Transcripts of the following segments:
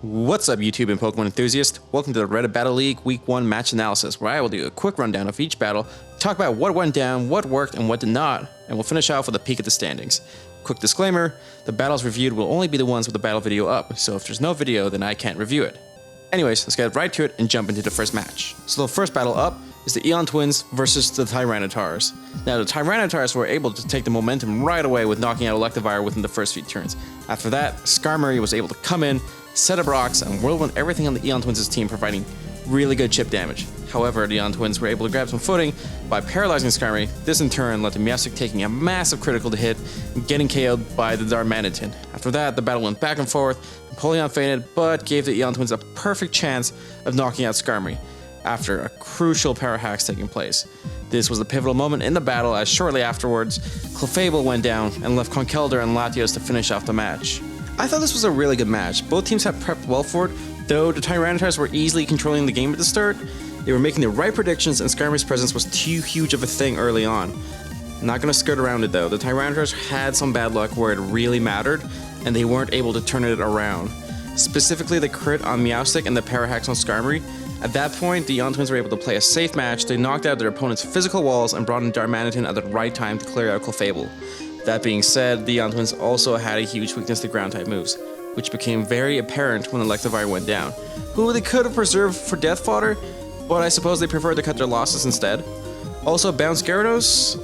What's up YouTube and Pokemon enthusiasts? Welcome to the Reddit Battle League Week 1 match analysis, where I will do a quick rundown of each battle, talk about what went down, what worked, and what did not, and we'll finish off with a peek at the standings. Quick disclaimer, the battles reviewed will only be the ones with the battle video up, so if there's no video then I can't review it. Anyways, let's get right to it and jump into the first match. So the first battle up is the Aeon Twins versus the Tyrannotars. Now the Tyrannotars were able to take the momentum right away with knocking out Electivire within the first few turns. After that, Skarmory was able to come in, set up rocks, and whirlwind everything on the Aeon Twins' team, providing really good chip damage. However, the Aeon Twins were able to grab some footing by paralyzing Skarmory. This in turn led to Meowstic taking a massive critical to hit and getting KO'd by the Darmanitan. After that, the battle went back and forth. Napoleon fainted, but gave the Aeon Twins a perfect chance of knocking out Skarmory after a crucial power hacks taking place. This was the pivotal moment in the battle, as shortly afterwards, Clefable went down and left Conkeldurr and Latios to finish off the match. I thought this was a really good match. Both teams had prepped well for it, though the Tyrannotars were easily controlling the game at the start. They were making the right predictions, and Skarmory's presence was too huge of a thing early on. Not gonna skirt around it though, the Tyrannotars had some bad luck where it really mattered, and they weren't able to turn it around. Specifically the crit on Meowstic and the power hacks on Skarmory. At that point, the Aeon Twins were able to play a safe match. They knocked out their opponent's physical walls and brought in Darmanitan at the right time to clear out Clefable. That being said, the Aeon Twins also had a huge weakness to ground type moves, which became very apparent when Electivire went down, who they could have preserved for death fodder, but I suppose they preferred to cut their losses instead. Also, Bounce Gyarados,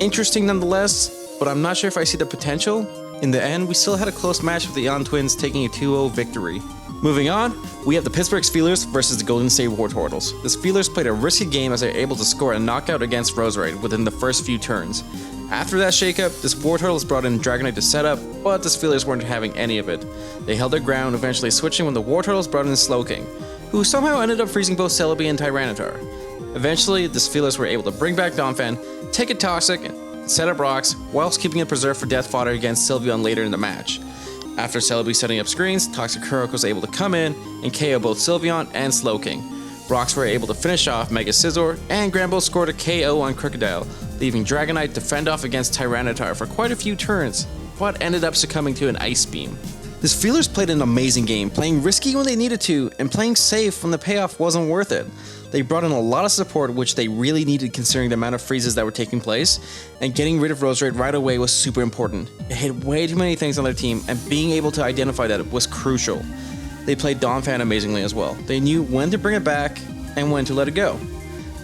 interesting nonetheless, but I'm not sure if I see the potential. In the end, we still had a close match with the Aeon Twins taking a 2-0 victory. Moving on, we have the Pittsburgh Steelers versus the Golden State Wartortles. The Steelers played a risky game as they were able to score a knockout against Roserade within the first few turns. After that shakeup, this Wartortles brought in Dragonite to set up, but the Steelers weren't having any of it. They held their ground, eventually switching when the Wartortles brought in Slowking, who somehow ended up freezing both Celebi and Tyranitar. Eventually, the Steelers were able to bring back Donphan, take a Toxic, and set up rocks, whilst keeping it preserved for death fodder against Sylveon later in the match. After Celebi setting up screens, Toxicroak was able to come in and KO both Sylveon and Slowking. Rocks were able to finish off Mega Scizor, and Gramble scored a KO on Crocodile, leaving Dragonite to fend off against Tyranitar for quite a few turns, but ended up succumbing to an Ice Beam. The Steelers played an amazing game, playing risky when they needed to, and playing safe when the payoff wasn't worth it. They brought in a lot of support, which they really needed considering the amount of freezes that were taking place, and getting rid of Roserade right away was super important. It hit way too many things on their team, and being able to identify that was crucial. They played Donphan amazingly as well. They knew when to bring it back and when to let it go.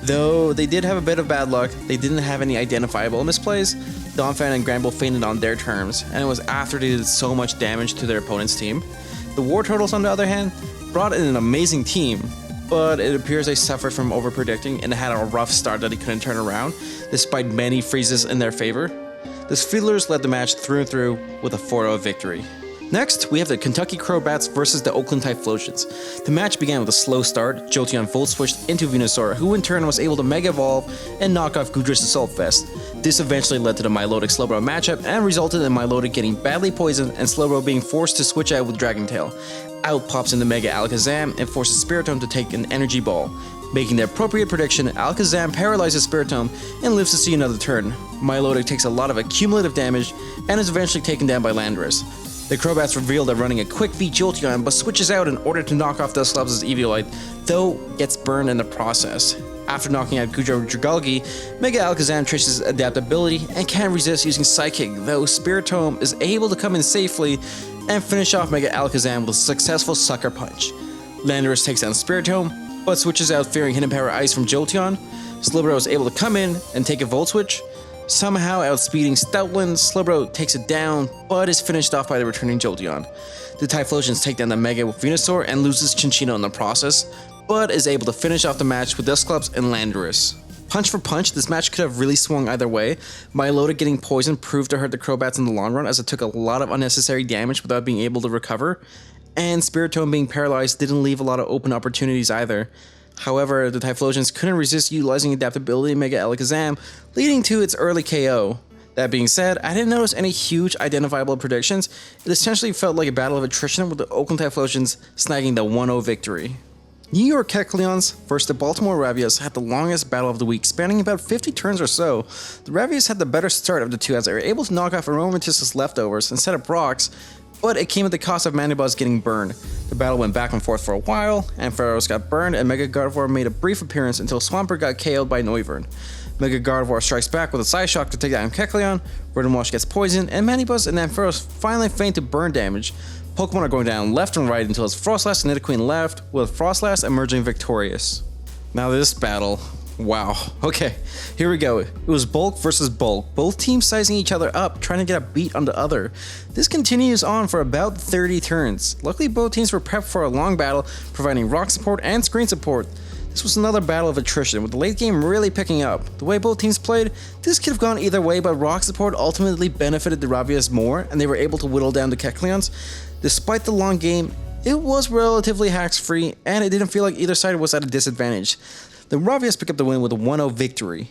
Though they did have a bit of bad luck, they didn't have any identifiable misplays. Donphan and Gramble fainted on their terms, and it was after they did so much damage to their opponent's team. The Wartortles, on the other hand, brought in an amazing team, but it appears they suffered from overpredicting and had a rough start that they couldn't turn around, despite many freezes in their favor. The Steelers led the match through and through with a 4-0 victory. Next, we have the Kentucky Crowbats versus the Oakland Typhlosions. The match began with a slow start. Jolteon Volt switched into Venusaur, who in turn was able to Mega Evolve and knock off Goodriss Assault Vest. This eventually led to the Milotic Slowbro matchup and resulted in Milotic getting badly poisoned and Slowbro being forced to switch out with Dragon Tail. Out pops in the Mega Alakazam and forces Spiritomb to take an Energy Ball. Making the appropriate prediction, Alakazam paralyzes Spiritomb and lives to see another turn. Milotic takes a lot of accumulative damage and is eventually taken down by Landorus. The Crowbats reveal they're running a quick V Jolteon, but switches out in order to knock off Dusclops' Eviolite, though gets burned in the process. After knocking out Gujo Dragalge, Mega Alakazam traces adaptability and can't resist using Psychic, though Spiritomb is able to come in safely and finish off Mega Alakazam with a successful Sucker Punch. Landorus takes down Spiritomb, but switches out fearing Hidden Power Ice from Jolteon. Slowbro is able to come in and take a Volt Switch. Somehow outspeeding Stoutland, Slowbro takes it down, but is finished off by the returning Jolteon. The Typhlosions take down the Mega with Venusaur and loses Chinchino in the process, but is able to finish off the match with Dusclops and Landorus. Punch for punch, this match could have really swung either way. Milotic getting poisoned proved to hurt the Crowbats in the long run, as it took a lot of unnecessary damage without being able to recover, and Spiritomb being paralyzed didn't leave a lot of open opportunities either. However, the Typhlosions couldn't resist utilizing adaptability in Mega Alakazam, leading to its early KO. That being said, I didn't notice any huge identifiable predictions. It essentially felt like a battle of attrition, with the Oakland Typhlosions snagging the 1-0 victory. New York Kecleons versus the Baltimore Ravias had the longest battle of the week, spanning about 50 turns or so. The Ravias had the better start of the two, as they were able to knock off Aromatiss's leftovers and set up rocks, but it came at the cost of Manibuzz getting burned. The battle went back and forth for a while, Ampharos got burned, and Mega Gardevoir made a brief appearance until Swampert got KO'd by Noivern. Mega Gardevoir strikes back with a Psy Shock to take down Kecleon, Rotom gets poisoned, and Manibuzz and Ampharos finally feint to burn damage. Pokemon are going down left and right until it's Frostlass and Nidoqueen left, with Frostlass emerging victorious. Now this battle, wow. Okay, here we go. It was bulk versus bulk, both teams sizing each other up, trying to get a beat on the other. This continues on for about 30 turns. Luckily, both teams were prepped for a long battle, providing rock support and screen support. This was another battle of attrition, with the late game really picking up. The way both teams played, this could have gone either way, but rock support ultimately benefited the Ravias more, and they were able to whittle down the Kecleons. Despite the long game, it was relatively hacks-free, and it didn't feel like either side was at a disadvantage. The Ravias pick up the win with a 1-0 victory.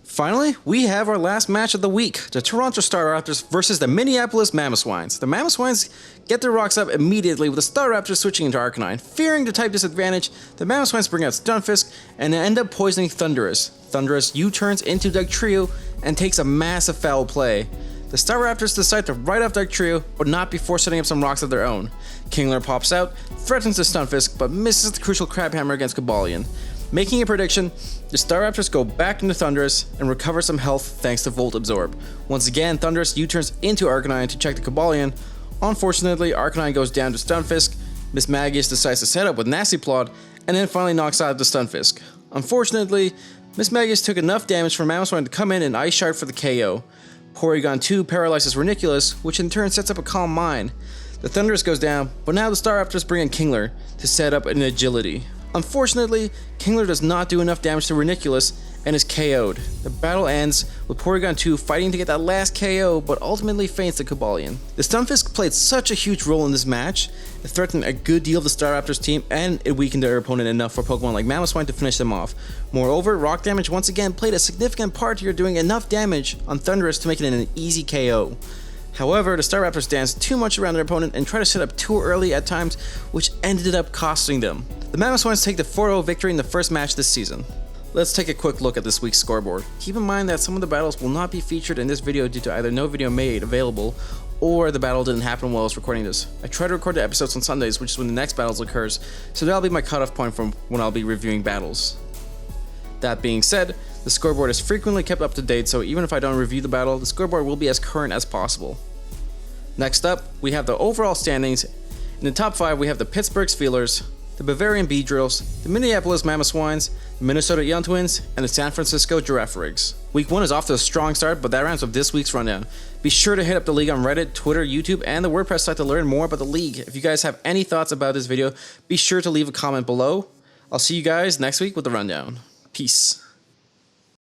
Finally, we have our last match of the week, the Toronto Staraptors versus the Minneapolis Mamoswines. The Mamoswines get their rocks up immediately with the Staraptors switching into Arcanine. Fearing the type disadvantage, the Mamoswines bring out Stunfisk and end up poisoning Thundurus. Thundurus U-turns into Dugtrio and takes a massive foul play. The Staraptors decide to write off Dugtrio, but not before setting up some rocks of their own. Kingler pops out, threatens the Stunfisk, but misses the crucial Crabhammer against Cobalion. Making a prediction, the Staraptors go back into Thundurus and recover some health thanks to Volt Absorb. Once again, Thundurus U-turns into Arcanine to check the Cobalion. Unfortunately, Arcanine goes down to Stunfisk, Miss Magius decides to set up with Nasty Plot, and then finally knocks out the Stunfisk. Unfortunately, Miss Magius took enough damage for Mamoswine to come in and Ice Shard for the KO. Porygon 2 paralyzes Reniculus, which in turn sets up a Calm Mind. The Thundurus goes down, but now the Staraptors bring in Kingler to set up an Agility. Unfortunately, Kingler does not do enough damage to Reniculus and is KO'd. The battle ends with Porygon 2 fighting to get that last KO, but ultimately feints the Cobalion. The Stunfisk played such a huge role in this match. It threatened a good deal of the Staraptors team, and it weakened their opponent enough for Pokemon like Mamoswine to finish them off. Moreover, rock damage once again played a significant part here, doing enough damage on Thundurus to make it an easy KO. However, the Staraptors danced too much around their opponent and tried to set up too early at times, which ended up costing them. The Mamoswines take the 4-0 victory in the first match this season. Let's take a quick look at this week's scoreboard. Keep in mind that some of the battles will not be featured in this video due to either no video made available or the battle didn't happen while I was recording this. I try to record the episodes on Sundays, which is when the next battles occurs, so that'll be my cutoff point from when I'll be reviewing battles. That being said, the scoreboard is frequently kept up to date, so even if I don't review the battle, the scoreboard will be as current as possible. Next up, we have the overall standings. In the top 5, we have the Pittsburgh Steelers, the Bavarian Beedrills, the Minneapolis Mamoswines, the Minnesota Young Twins, and the San Francisco Giraffarigs. Week 1 is off to a strong start, but that rounds up this week's rundown. Be sure to hit up the league on Reddit, Twitter, YouTube, and the WordPress site to learn more about the league. If you guys have any thoughts about this video, be sure to leave a comment below. I'll see you guys next week with the rundown. Peace.